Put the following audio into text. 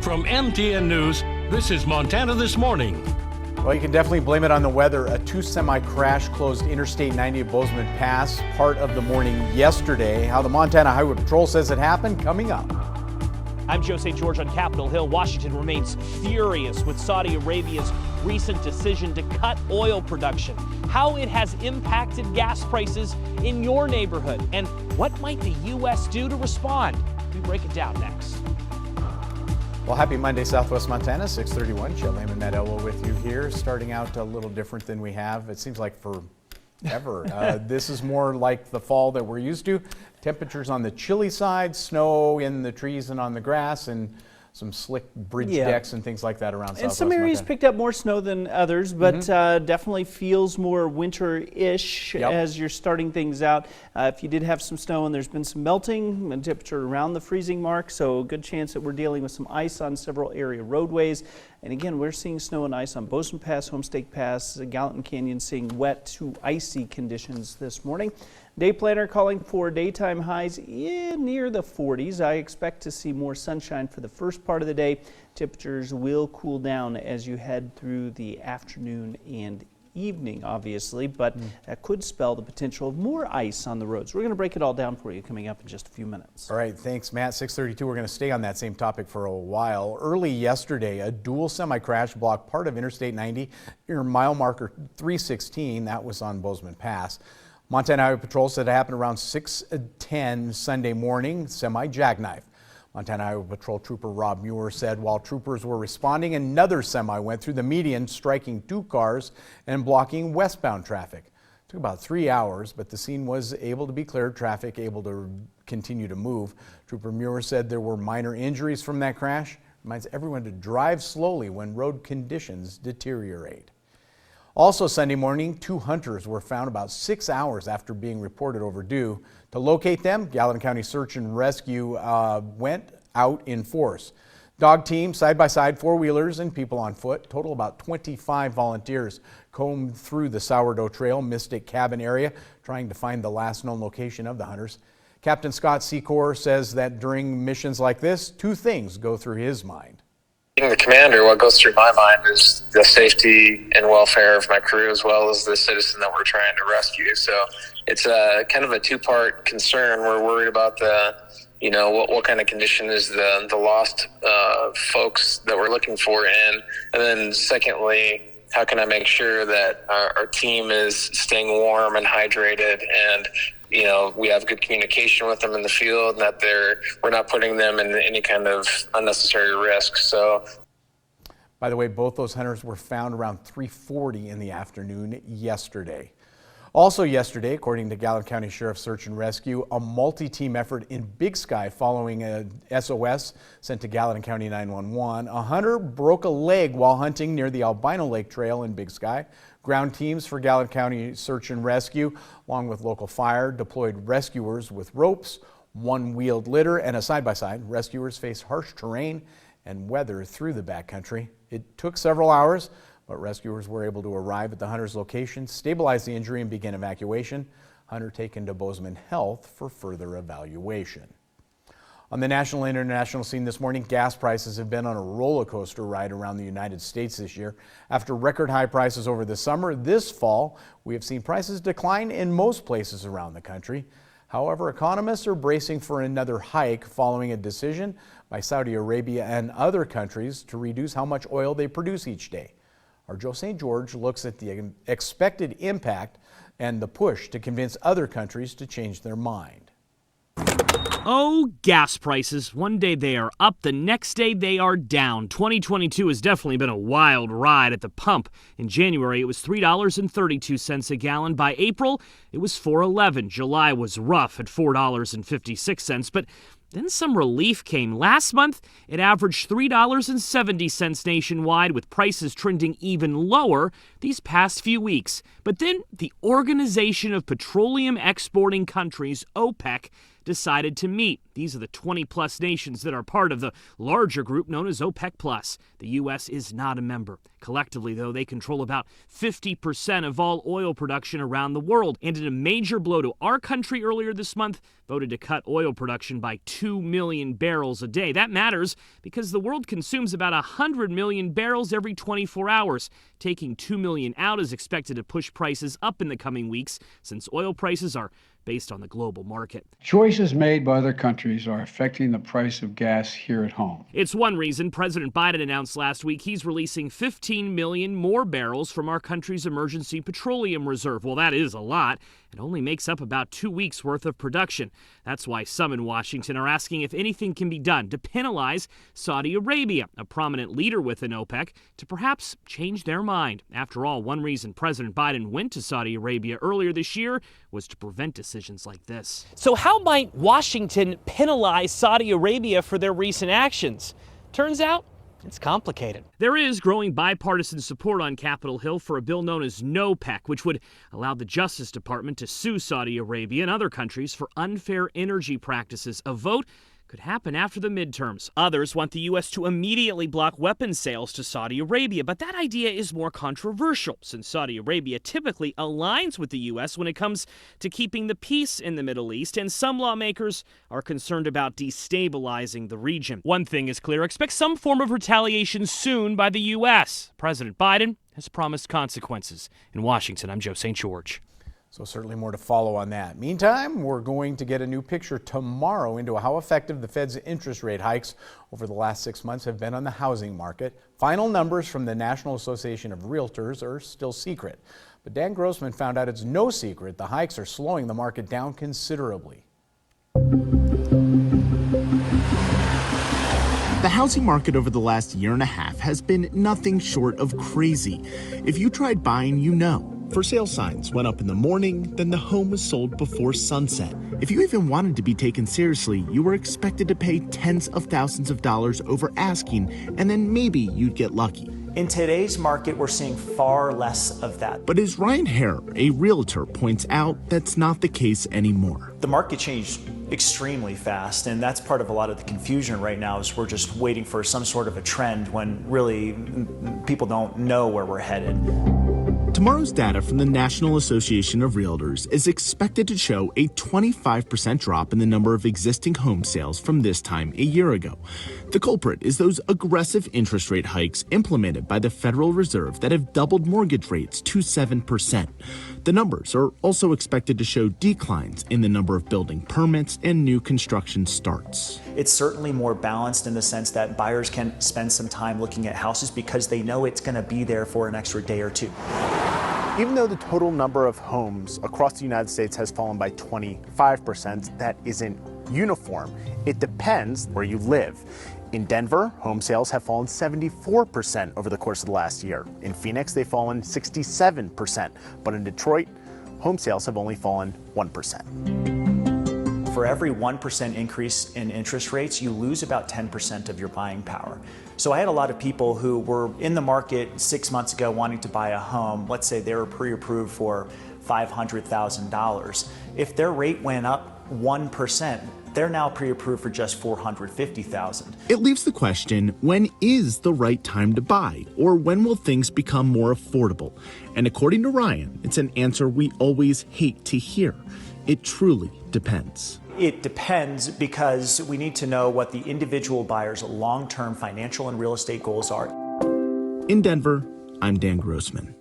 From MTN News, this is Montana This Morning. Well, you can definitely blame it on the weather. A two-semi crash closed Interstate 90 at Bozeman Pass part of the morning yesterday. How the Montana Highway Patrol says it happened, coming up. I'm Joe St. George on Capitol Hill. Washington remains furious with Saudi Arabia's recent decision to cut oil production, how it has impacted gas prices in your neighborhood, and what might the U.S. do to respond. We break it down next. Well, happy Monday, Southwest Montana, 6:31. Shell Lehman, Matt Elwell with you here. Starting out a little different than we have. It seems like forever. This is more like the fall that we're used to. Temperatures on the chilly side, snow in the trees and on the grass, and some slick bridge decks and things like that around Southwest And some areas Montana. picked up more snow than others, but definitely feels more winter-ish as you're starting things out. If you did have some snow and there's been some melting and temperature around the freezing mark, so a good chance that we're dealing with some ice on several area roadways. And again, we're seeing snow and ice on Bozeman Pass, Homestake Pass, Gallatin Canyon, seeing wet to icy conditions this morning. Day planner calling for daytime highs near the 40s. I expect to see more sunshine for the first part of the day. Temperatures will cool down as you head through the afternoon and evening, obviously, but that could spell the potential of more ice on the roads. We're going to break it all down for you coming up in just a few minutes. All right, thanks, Matt. 6:32. We're going to stay on that same topic for a while. Early yesterday, a dual semi-crash blocked part of Interstate 90 near mile marker 316. That was on Bozeman Pass. Montana Highway Patrol said it happened around 6:10 Sunday morning, semi-jackknife. Montana Highway Patrol Trooper Rob Muir said while troopers were responding, another semi went through the median, striking two cars and blocking westbound traffic. It took about 3 hours, but the scene was able to be cleared, traffic able to continue to move. Trooper Muir said there were minor injuries from that crash. Reminds everyone to drive slowly when road conditions deteriorate. Also Sunday morning, two hunters were found about 6 hours after being reported overdue. To locate them, Gallatin County Search and Rescue went out in force. Dog team, side-by-side, four-wheelers, and people on foot. Total about 25 volunteers combed through the Sourdough Trail, Mystic Cabin area, trying to find the last known location of the hunters. Captain Scott Secor says that during missions like this, two things go through his mind. Being the commander, what goes through my mind is the safety and welfare of my crew as well as the citizen that we're trying to rescue. So it's a kind of a two-part concern. We're worried about what kind of condition is the lost folks that we're looking for in, and then secondly, how can I make sure that our team is staying warm and hydrated, and we have good communication with them in the field, and that we're not putting them in any kind of unnecessary risk. So, by the way, both those hunters were found around 3:40 in the afternoon yesterday. Also yesterday, according to Gallatin County Sheriff's Search and Rescue, a multi-team effort in Big Sky following a SOS sent to Gallatin County 911. A hunter broke a leg while hunting near the Albino Lake Trail in Big Sky. Ground teams for Gallatin County Search and Rescue, along with local fire, deployed rescuers with ropes, one-wheeled litter, and a side-by-side. Rescuers faced harsh terrain and weather through the backcountry. It took several hours, but rescuers were able to arrive at the hunter's location, stabilize the injury, and begin evacuation. Hunter taken to Bozeman Health for further evaluation. On the national and international scene this morning, gas prices have been on a roller coaster ride around the United States this year. After record high prices over the summer, this fall, we have seen prices decline in most places around the country. However, economists are bracing for another hike following a decision by Saudi Arabia and other countries to reduce how much oil they produce each day. Our Joe St. George looks at the expected impact and the push to convince other countries to change their mind. Oh, gas prices. One day they are up, the next day they are down. 2022 has definitely been a wild ride at the pump. In January, it was $3.32 a gallon. By April, it was $4.11. July was rough at $4.56, but then some relief came. Last month, it averaged $3.70 nationwide, with prices trending even lower these past few weeks. But then the Organization of Petroleum Exporting Countries, OPEC, decided to meet. These are the 20-plus nations that are part of the larger group known as OPEC+. The U.S. is not a member. Collectively, though, they control about 50% of all oil production around the world. And in a major blow to our country earlier this month, voted to cut oil production by 2 million barrels a day. That matters because the world consumes about 100 million barrels every 24 hours. Taking 2 million out is expected to push prices up in the coming weeks since oil prices are based on the global market. Choices made by other countries are affecting the price of gas here at home. It's one reason President Biden announced last week he's releasing 15 million more barrels from our country's emergency petroleum reserve. Well, that is a lot. It only makes up about 2 weeks' worth of production. That's why some in Washington are asking if anything can be done to penalize Saudi Arabia, a prominent leader within OPEC, to perhaps change their mind. After all, one reason President Biden went to Saudi Arabia earlier this year was to prevent decisions like this. So how might Washington penalize Saudi Arabia for their recent actions? Turns out, it's complicated. There is growing bipartisan support on Capitol Hill for a bill known as NOPEC, which would allow the Justice Department to sue Saudi Arabia and other countries for unfair energy practices. A vote could happen after the midterms. Others want the U.S. to immediately block weapons sales to Saudi Arabia, but that idea is more controversial since Saudi Arabia typically aligns with the U.S. when it comes to keeping the peace in the Middle East, and some lawmakers are concerned about destabilizing the region. One thing is clear, expect some form of retaliation soon by the U.S. President Biden has promised consequences. In Washington, I'm Joe St. George. So certainly more to follow on that. Meantime, we're going to get a new picture tomorrow into how effective the Fed's interest rate hikes over the last 6 months have been on the housing market. Final numbers from the National Association of Realtors are still secret. But Dan Grossman found out it's no secret the hikes are slowing the market down considerably. The housing market over the last year and a half has been nothing short of crazy. If you tried buying, you know. For sale signs went up in the morning, then the home was sold before sunset. If you even wanted to be taken seriously, you were expected to pay tens of thousands of dollars over asking, and then maybe you'd get lucky. In today's market, we're seeing far less of that. But as Ryan Hare, a realtor, points out, that's not the case anymore. The market changed extremely fast, and that's part of a lot of the confusion right now is we're just waiting for some sort of a trend when really people don't know where we're headed. Tomorrow's data from the National Association of Realtors is expected to show a 25% drop in the number of existing home sales from this time a year ago. The culprit is those aggressive interest rate hikes implemented by the Federal Reserve that have doubled mortgage rates to 7%. The numbers are also expected to show declines in the number of building permits and new construction starts. It's certainly more balanced in the sense that buyers can spend some time looking at houses because they know it's going to be there for an extra day or two. Even though the total number of homes across the United States has fallen by 25%, that isn't uniform. It depends where you live. In Denver, home sales have fallen 74% over the course of the last year. In Phoenix, they've fallen 67%. But in Detroit, home sales have only fallen 1%. For every 1% increase in interest rates, you lose about 10% of your buying power. So I had a lot of people who were in the market 6 months ago wanting to buy a home. Let's say they were pre-approved for $500,000. If their rate went up 1%, they're now pre-approved for just $450,000. It leaves the question, when is the right time to buy? Or when will things become more affordable? And according to Ryan, it's an answer we always hate to hear. It truly depends. It depends because we need to know what the individual buyer's long-term financial and real estate goals are. In Denver, I'm Dan Grossman.